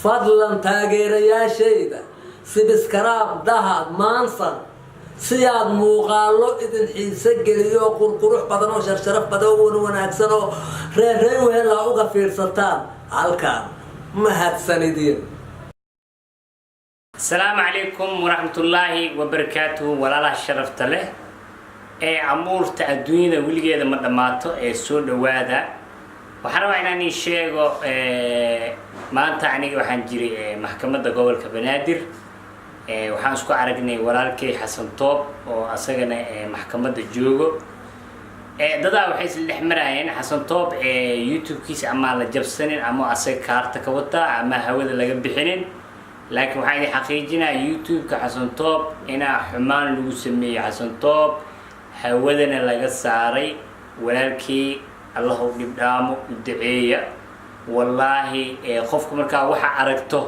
fadlan taageerayaashayda sibiskraab dahad maansan si aad muuqaallo idin xiise geliyo qurqurux badan oo sharaf badan oo wanaagsan oo reer wehelaa uga fiirsataan halkaan mahadsanidin. السلام عليكم ورحمة الله وبركاته ولا لا شرفت له أمور تأدوينا ولقي هذا مدماتو سود وادا وحنا إنني شيء ما أنت عني وحنجري محكمة قبل كبنادر وحنسكو عرقني ورالكي حسن طوب وأصغنا محكمة الجوجو دادا وحيس الحمراين حسن طوب يوتيوب كيس أما لجب سنين أما أصغ كارتا كوتا أما هودا لقب بحنين لكن waxaan xaqiijinaa YouTube-ka Xasan Toob ina xumaan lagu sameeyay Xasan Toob hawadana laga saaray walaalkii Allah u dhibdhaamo u duceeya wallahi qofku marka waxa aragto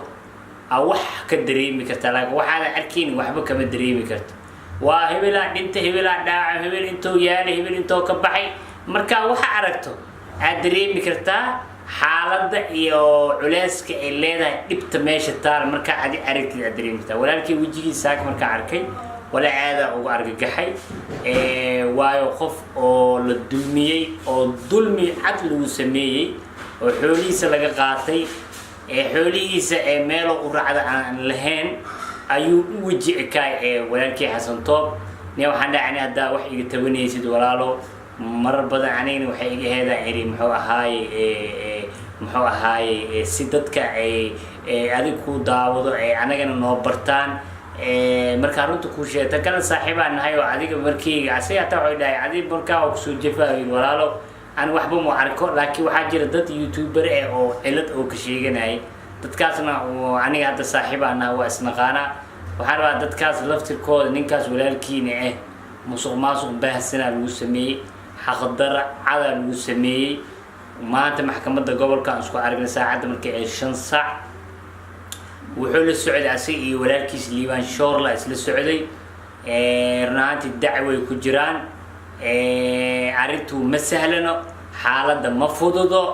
wax ka dareemi karta laakiin waxa arkiin waxba kama dareemi karto waa hebela dhinta hebela dhaaca hebel intoo yaala hebel intoo ka baxay marka waxa aragto aad dareemi kartaa xaaladda iyo culeyska ay leedahay dhibta meesha taal marka aad aragtid aad dareemtaa walaalkii wajigiisa marka arkay wala aada ugu argagaxay waayo qof oo la dulmiyay oo dulmi cad lagu sameeyay oo xoolihiisa laga qaatay xoolihiisa meel u raacda aan lahayn ayuu u wajicay walaalkii Xasan Toob waxaan dhaacnay hadda wax iga tabanaysid walaalo marar badan anigana waxay iga heedaa iri muxuu ahaay si dadka ay adig ku daawado anagana noo bartaan marka runta ku sheegta kana saaxiibaan nahay oo adiga markii asiga taa way dhaay adig markaa ku soo jafay walaalo aan waxba mu arko laakiin waxa jira dad YouTuber oo cilad oo ka sheeganay dadkaasna aniga hadda saaxiibaan nahay waa isnaqaana waxaan rabaa dadkaas laftirkooda ninkaas walaalkiina musuq baahsana lagu sameeyay حقدر على المسمي ما أنت محكمة الجبل كان سكوا عرقنا ساعة مركي 5 ساعة وحول السعودية عسي ولا الكيس ليبان شورلا اسل السعودي رنات الدعوة كجيران عرفتوا مسهلنا حالة مفضوضة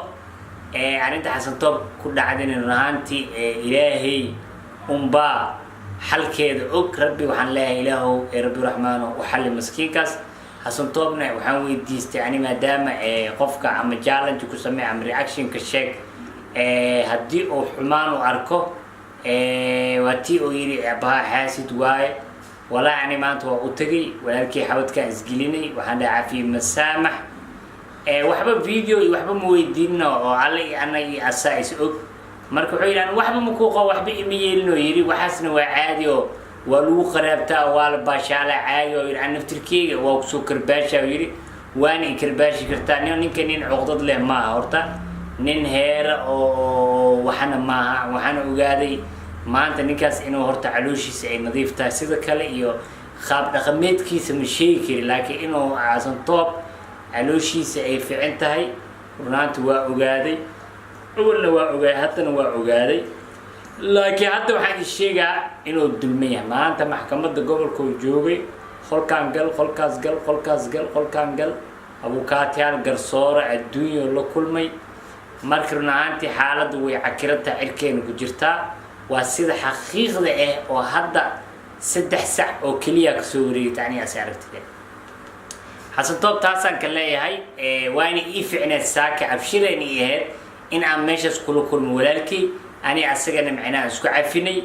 عرفت حسن طب كل عدن رناتي إلهي أمبا حل كده ربي وحن لا إله ربي رحمانه وحل مسكينكاس حسن طوبنا وحن ويديست يعني ما دام قفك عم جالنج كسمي عم رياكشن كشيك هدي او حمان واركو واتي او يري ابها حاسد واي ولا يعني ما انت وتغي ولكن حاولت كان اسجليني وحن عافي مسامح وحبا فيديو وحبا مويدينا وعلي انا اساس اوك marka wuxuu yiraan waxba ma ku qabo waxba iimayelno yiri waxaasna waa caadi oo ولو قربتها والباشا عايو عن نفتركي وكسو كرباشا ويري واني كرباشي كرتاني نين عقدد له ما هورتا نين هير او وحنا ما وحنا اوغادي ما انت نيكاس انو هورتا علوشي سي نظيفتا سيده كله iyo qaab dhaqameedkiisa ma sheegi kari laakiin inuu Xasan Toob علوشيisa ay fiican tahay runaantu waa ogaaday awalna waa ogaaday haddana waa ogaaday لكن حتى واحد الشيء إنه الدلمية ما أنت محكمة الجبل كل جوبي خل كان قل خل كاس قل خل كاس قل خل كان قل أبو كاتيان قرصورة الدنيا ولا كل مي مركرنا أنت حالة ويعكرتها عركين وجرتها والسيد حقيقة وهذا 6 ساعة أو كليا كسوري تعني أسعرت كده حسن طب تاسن كلا هاي وين يفعنا الساكة أبشرني إن عمشش كل مولالكي أنا أسجن معنا أسكو عفني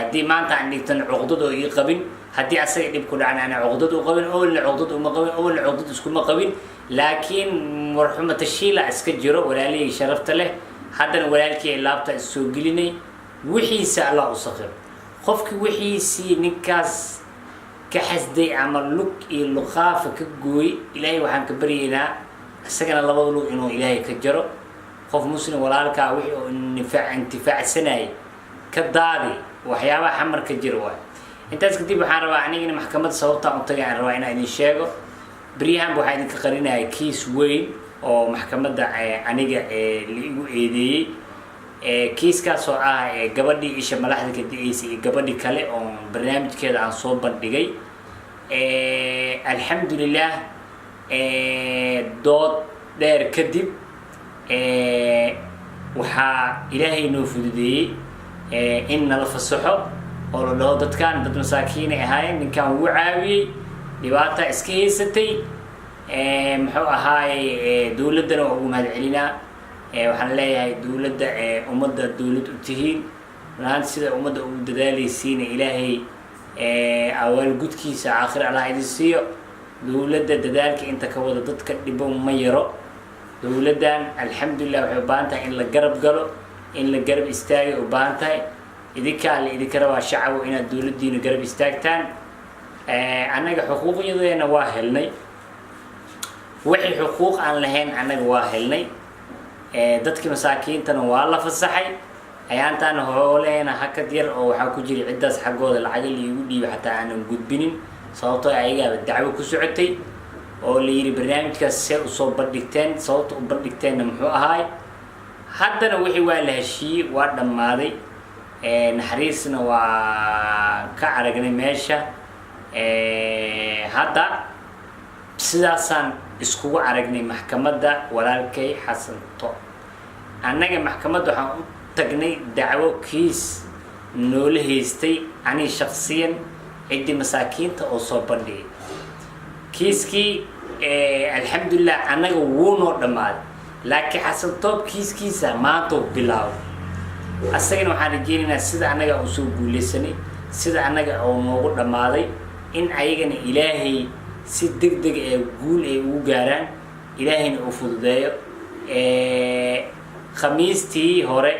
هدي ما أنت عندك تنعقدد ويقبل هدي أسجن بكل أنا عقدد وقبل أول عقدد وما قبل أول عقدد أسكو ما قبل لكن مرحمة الشيلة أسكجره ولا لي شرفت له حتى ولا لك لابت السوق لني وحي سأل الله صغير خفك وحي سي نكاس كحسدي عمل لك اللخاف كجوي إلهي وحن كبرينا أسجن الله بقوله إنه إلهي كجره خوف مسلم ولا لك وحي انتفاع سناي كداري وحيابا حمر كجروه انت اسكتي waxaan rabaa aniga maxkamad sababta aan tagay aan rabaa inaan idin sheego bariyahan waxa idin ka qarinay kiis weyn oo maxkamadda aniga liigu eedeeyay kiiskaas oo gabadhii isha malaxda ka diisay gabadhii kale oo barnaamijkeeda aan soo bandhigay alxamdulillah dood dheer kadib waxaa ilaahay noo fududeeyey in nala fasaxo oo la dhaho dadkan dad masaakiin ay ahaayeen ninkan wuu caawiyey dhibaata iska haysatay muxuu ahaay dowladdana waa ugu mahadcelinaa waxaan leeyahay dowladda ummadda dowlad u tihiin runaan sida ummadda ugu dadaalaysiina ilaahay awaalgudkiisa aakhir allah idin siiyo dowladda dadaalka inta ka wada dadka dhibo ma yaro dowladdan alxamdulillah waxay u baahan tahay in la garab galo in la garab istaagay u baahan tahay idinkaa la idinka rabaa shacabo inaad dowladdiina garab istaagtaan annaga xuquuqyadeena waa helnay wixii xuquuq aan lahayn annaga waa helnay dadkii masaakiintana waa la fasaxay ayaantaan hooleena hakad yar oo waxaa ku jira ciddaas xaggooda lacaga liigu dhiiba xataa aanan gudbinin sababtoo ayagaaba dacwo ku socotay oo la yidhi barnaamijkaas see usoo bandhigteen sababta u bandhigteenna muxuu ahaay haddana wixii waa la heshiiyey waa dhammaaday naxariisna waa ka aragnay meesha hadda sidaasaan iskugu aragnay maxkamadda walaalkay xasanto annaga maxkamadda waxaan u tagnay dacwo kiis noola haystay anii shaksiyan ciddii masaakiinta oo soo bandhigay kiiskii alxamdulillah annaga wuu noo dhammaaday laakiin xasantoob kiiskiisa maantoo bilaabay asagana waxaan rajeynaynaa sida annaga u soo guulaysanay sida annaga oo noogu dhammaaday in ayagana ilaahay si degdeg ee guul ay ugu gaaraan ilaahayna uu fududeeyo khamiistii hore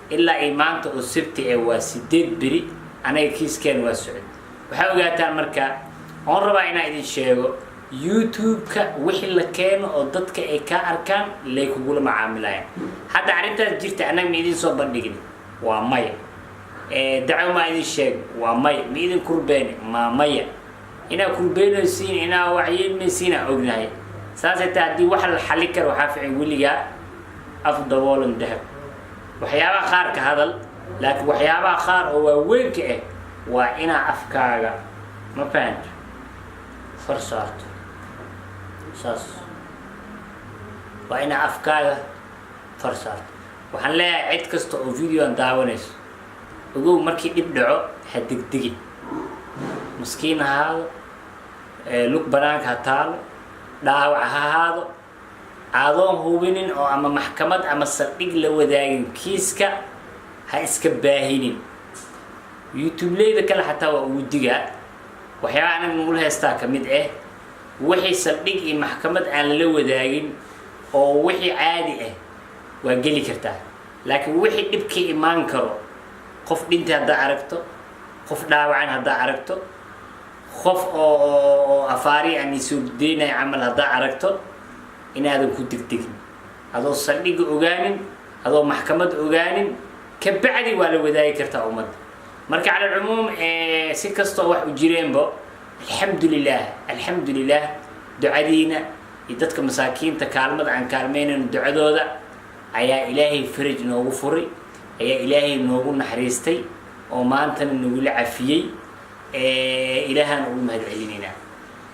ilaa ay maanta oo sabti ee waa 8 beri anaga kiiskeen waa socod waxaa ogaataan marka oon rabaa inaan idin sheego youtube-ka wixii la keeno oo dadka ay ka arkaan lay kugula macaamilayaan hadda arrintaas jirta annaga ma idin soo bandhigin waa maya dacwo ma idin sheeg waa maya ma idin kurbeene ma maya inaa kurbeynaysiin inaa wacyeelmaysiin aan ognahay saasay taa haddii wax la xalli karo waxaa fiican weligaa af daboolan dahab waxyaabaha qaar ka hadal laakiin waxyaabaha qaar oo waaweynka ah waa inaa afkaaga ma fahanto far saarto saas waa inaa afkaaga far saarto waxaan leeyahay cid kasta oo videoan daawanayso ogow markii dhib dhaco ha degdegin maskiin ha ahaado lug banaanka ha taalo dhaawac ha ahaado aadoon hubinin oo ama maxkamad ama saldhig la wadaagin kiiska ha iska baahinin youtube-leyda kale xataa waa ugu digaa waxyaabaha anaga nagula heestaa ka mid ah wixii saldhig iyo maxkamad aan la wadaagin oo wixii caadi ah waa geli kartaa laakiin wixii dhibkii imaan karo qof dhintay haddaa aragto qof dhaawacan haddaa aragto qof oo afaari aan isoo deynay camal haddaa aragto inaadan ku degdegin adoo saldhigga ogaanin adoo maxkamad ogaanin ka bacdi waa la wadaagi kartaa ummadda marka cala alcumuum si kastoo wax u jireenbo alxamdulilah ducadiina iyo dadka masaakiinta kaalmada aan kaalmeynayno ducadooda ayaa ilaahay faraj noogu furay ayaa ilaahay noogu naxariistay oo maantana nagula cafiyey ilaahaan ugu mahadcelinaynaa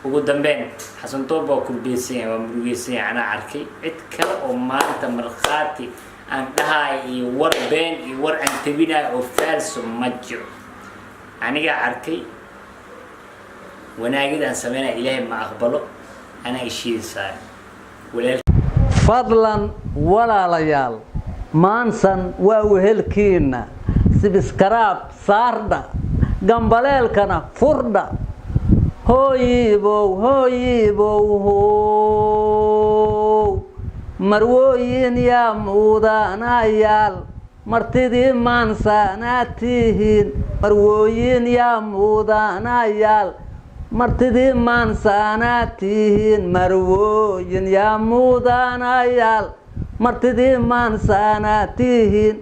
ugu dambeyn xasantoob waa kulbeysanya waa murugeysanya anaa arkay cid kale oo maanta markhaati aan dhahaay iyo war been iyo war aan tabinaay oo faalso ma jiro anigaa arkay wanaagid aan sameynaya ilaahay ma aqbalo anaa ishiidaysaa fadlan walaalayaal maansan waa wehelkiina sibiskaraab saardha gambaleelkana furdha hooyiibow marwooyin yaa muudanayaal martidii maansaanaad tihiin marwooyin yaa muudanayaal martidii maansaanaad tihiin marwooyin yaa muudanayaal martidii maansaanaad tihiin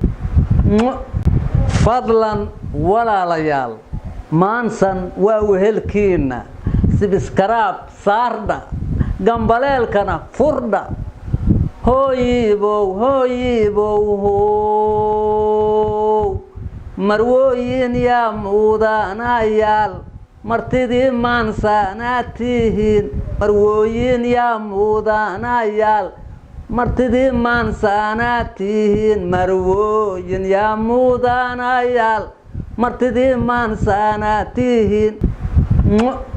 fadlan walaalayaal maansan waa wehelkiina sibiskaraab saardha gambaleelkana furdha hooyiibow marwooyin yaa muudanayaal martidii maansaanaad tihiin marwooyin yaa muudanayaal martidii maansaanaad tihiin marwooyin yaa muudanayaal martidii maansaanaad tihiin